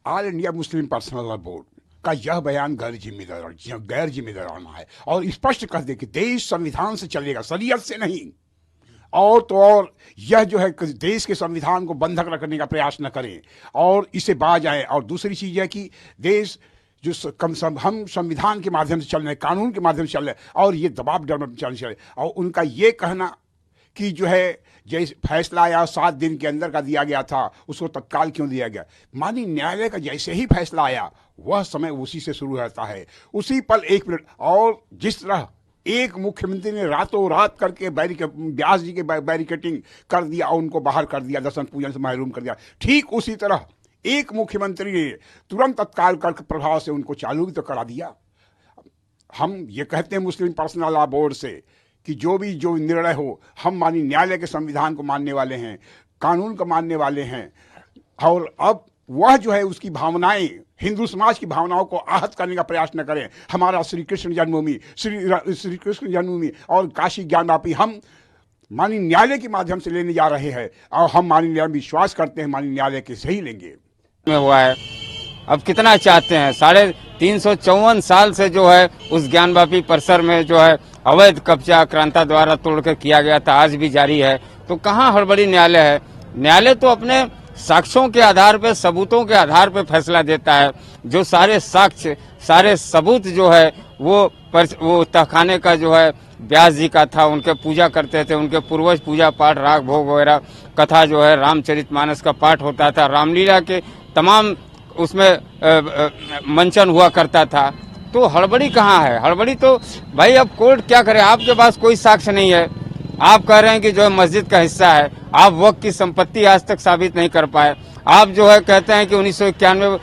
All India Muslim personal law board का यह बयान गैर जिम्मेदाराना है और स्पष्ट कर दे कि देश संविधान से चलेगा, शरीयत से नहीं। और तो और यह जो है देश के संविधान को बंधक रखने का प्रयास न करें और इसे बाज आए। और दूसरी चीज़ है कि देश जो हम संविधान के माध्यम से चल रहे हैं, कानून के माध्यम से चल रहे हैं और ये दबाव डर चल। और उनका ये कहना कि जो है जैसे फैसला आया 7 दिन के अंदर का दिया गया था, उसको तत्काल क्यों दिया गया? माननीय न्यायालय का जैसे ही फैसला आया वह समय उसी से शुरू होता है, उसी पल 1 मिनट। और जिस तरह एक मुख्यमंत्री ने रातों रात करके व्यास जी के बैरिकेटिंग कर दिया और उनको बाहर कर दिया, दर्शन पूजन से महरूम कर दिया, ठीक उसी तरह एक मुख्यमंत्री ने तुरंत तत्काल कर प्रभाव से उनको चालू भी तो करा दिया। हम ये कहते हैं मुस्लिम पर्सनल लॉ बोर्ड से कि जो निर्णय हो, हम माननीय न्यायालय के संविधान को मानने वाले हैं, कानून को मानने वाले हैं। और अब वह जो है उसकी भावनाएं, हिंदू समाज की भावनाओं को आहत करने का प्रयास न करें। हमारा श्री कृष्ण जन्मभूमि और काशी ज्ञानवापी हम माननीय न्यायालय के माध्यम से लेने जा रहे हैं और हम माननीय न्यायालय विश्वास करते हैं माननीय न्यायालय के सही लेंगे। में हुआ है, अब कितना चाहते हैं? 354 साल से जो है उस ज्ञानवापी परिसर में जो है अवैध कब्जा क्रांता द्वारा तोड़कर किया गया था, आज भी जारी है। तो कहाँ हड़बड़ी न्यायालय है? न्यायालय तो अपने साक्ष्यों के आधार पर, सबूतों के आधार पर फैसला देता है। जो सारे साक्ष्य, सारे सबूत जो है वो तहखाने का जो है व्यास जी का था, उनके पूजा करते थे, उनके पूर्वज पूजा पाठ, राग भोग वगैरह कथा जो है रामचरितमानस का पाठ होता था, रामलीला के तमाम उसमें मंचन हुआ करता था। तो हड़बड़ी कहाँ है? हड़बड़ी तो भाई अब कोर्ट क्या करे? आपके पास कोई साक्ष्य नहीं है, आप कह रहे हैं कि जो है मस्जिद का हिस्सा है, आप वक्त की संपत्ति आज तक साबित नहीं कर पाए। आप जो है कहते हैं कि 1991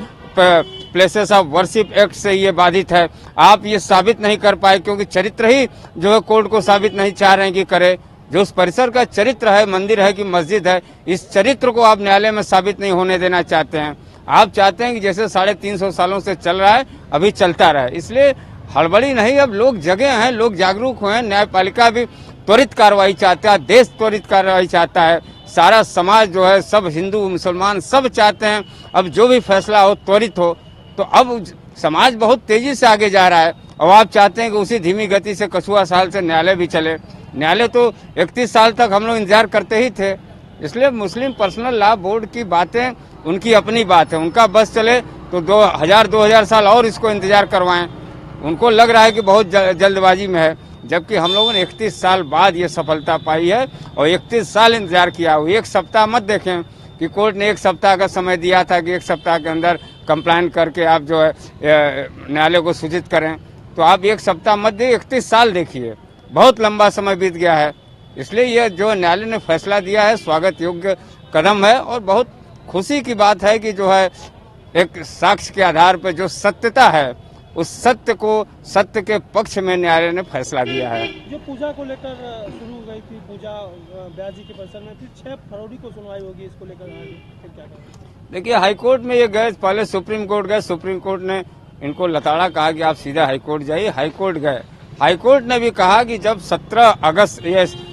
प्लेसेस ऑफ वर्शिप एक्ट से ये बाधित है, आप ये साबित नहीं कर पाए क्योंकि चरित्र ही जो है कोर्ट को साबित नहीं चाह रहे हैं कि करे। जो उस परिसर का चरित्र है, मंदिर है कि मस्जिद है, इस चरित्र को आप न्यायालय में साबित नहीं होने देना चाहते हैं। आप चाहते हैं कि जैसे 350 सालों से चल रहा है अभी चलता रहे। इसलिए हड़बड़ी नहीं, अब लोग जगे हैं, लोग जागरूक हुए हैं। न्यायपालिका भी त्वरित कार्रवाई चाहता है, देश त्वरित कार्रवाई चाहता है, सारा समाज जो है, सब हिंदू मुसलमान सब चाहते हैं अब जो भी फैसला हो त्वरित हो। तो अब समाज बहुत तेजी से आगे जा रहा है और आप चाहते हैं कि उसी धीमी गति से कछुआ साल से न्यायालय भी चले। न्यायालय तो 31 साल तक हम लोग इंतजार करते ही थे। इसलिए मुस्लिम पर्सनल लॉ बोर्ड की बातें उनकी अपनी बात है, उनका बस चले तो 2000 साल और इसको इंतजार करवाएं। उनको लग रहा है कि बहुत जल्दबाजी में है, जबकि हम लोगों ने 31 साल बाद ये सफलता पाई है और 31 साल इंतजार किया। वो 1 सप्ताह मत देखें कि कोर्ट ने 1 सप्ताह का समय दिया था कि 1 सप्ताह के अंदर कंप्लेंट करके आप जो है न्यायालय को सूचित करें। तो आप 1 सप्ताह मत देखिए, 31 साल देखिए, बहुत लंबा समय बीत गया है। इसलिए यह जो न्यायालय ने फैसला दिया है स्वागत योग्य कदम है और बहुत खुशी की बात है कि जो है एक साक्ष्य के आधार पर जो सत्यता है उस सत्य को, सत्य के पक्ष में न्यायालय ने फैसला दिया है। जो पूजा को लेकर शुरू हो गई थी, पूजा व्यास जी के परिसर में, फिर 6 फरवरी को सुनवाई होगी, इसको लेकर फिर क्या करेंगे? देखिए, हाईकोर्ट में ये गए, पहले सुप्रीम कोर्ट गए, सुप्रीम कोर्ट ने इनको लताड़ा कहा कि आप सीधा हाईकोर्ट जाइए। हाईकोर्ट गए, हाईकोर्ट ने भी कहा कि जब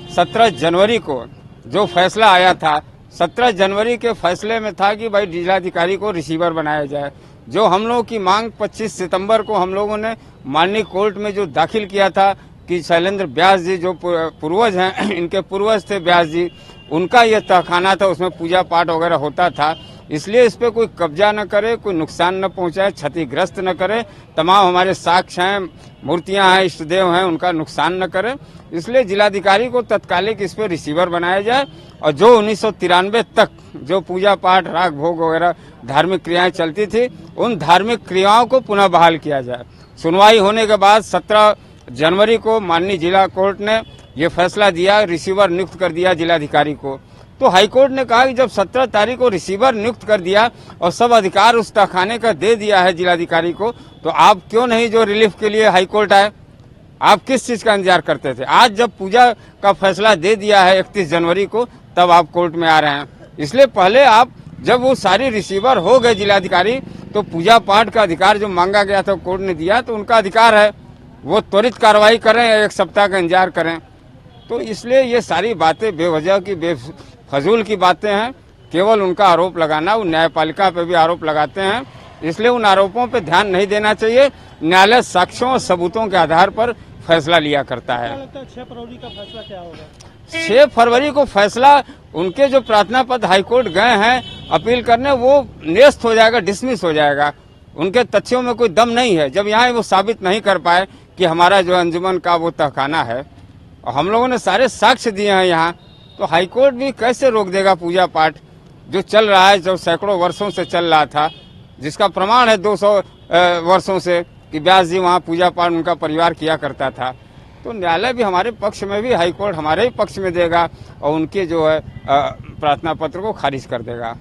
17 जनवरी को जो फैसला आया था, 17 जनवरी के फैसले में था कि भाई जिलाधिकारी को रिसीवर बनाया जाए। जो हम लोगों की मांग 25 सितंबर को हम लोगों ने माननीय कोर्ट में जो दाखिल किया था कि शैलेंद्र व्यास जी जो पूर्वज हैं, इनके पूर्वज थे व्यास जी, उनका ये तहखाना था, उसमें पूजा पाठ वगैरह होता था, इसलिए इस पे कोई कब्जा न करे, कोई नुकसान न पहुंचाए, क्षतिग्रस्त न करे, तमाम हमारे साक्ष्य हैं, मूर्तियां हैं, इष्टदेव हैं, उनका नुकसान न करे। इसलिए जिलाधिकारी को तत्कालिक इस पे रिसीवर बनाया जाए और जो 1993 तक जो पूजा पाठ, राग भोग वगैरह धार्मिक क्रियाएं चलती थी, उन धार्मिक क्रियाओं को पुनः बहाल किया जाए। सुनवाई होने के बाद 17 जनवरी को माननीय जिला कोर्ट ने ये फैसला दिया, रिसीवर नियुक्त कर दिया जिलाधिकारी को। तो हाईकोर्ट ने कहा कि जब 17 तारीख को रिसीवर नियुक्त कर दिया और सब अधिकार उस तहखाने का दे दिया है जिलाधिकारी को, तो आप क्यों नहीं जो रिलीफ के लिए हाईकोर्ट आए? आप किस चीज का इंतजार करते थे? आज जब पूजा का फैसला दे दिया है 31 जनवरी को, तब आप कोर्ट में आ रहे हैं। इसलिए पहले आप जब वो सारी रिसीवर हो गए जिलाधिकारी, तो पूजा पाठ का अधिकार जो मांगा गया था कोर्ट ने दिया, तो उनका अधिकार है, वो त्वरित कार्रवाई करें या 1 सप्ताह का इंतजार करें। तो इसलिए ये सारी बातें बेवजह की, बेफजूल की बातें हैं। केवल उनका आरोप लगाना, वो न्यायपालिका पे भी आरोप लगाते हैं इसलिए उन आरोपों पर ध्यान नहीं देना चाहिए। न्यायालय साक्ष्यों और सबूतों के आधार पर फैसला लिया करता है। क्या लगता है 6 फरवरी का फैसला क्या होगा? 6 फरवरी को फैसला, उनके जो प्रार्थना पत्र हाईकोर्ट गए हैं अपील करने, वो निरस्त हो जाएगा, डिसमिस हो जाएगा। उनके तथ्यों में कोई दम नहीं है। जब यहाँ वो साबित नहीं कर पाए कि हमारा जो अंजुमन का वो तहखाना है, और हम लोगों ने सारे साक्ष्य दिए हैं यहाँ, तो हाईकोर्ट भी कैसे रोक देगा पूजा पाठ जो चल रहा है, जो सैकड़ों वर्षों से चल रहा था, जिसका प्रमाण है 200 वर्षों से कि व्यास जी वहाँ पूजा पाठ उनका परिवार किया करता था। तो न्यायालय भी हमारे पक्ष में भी, हाईकोर्ट हमारे ही पक्ष में देगा और उनके जो है प्रार्थना पत्र को खारिज कर देगा।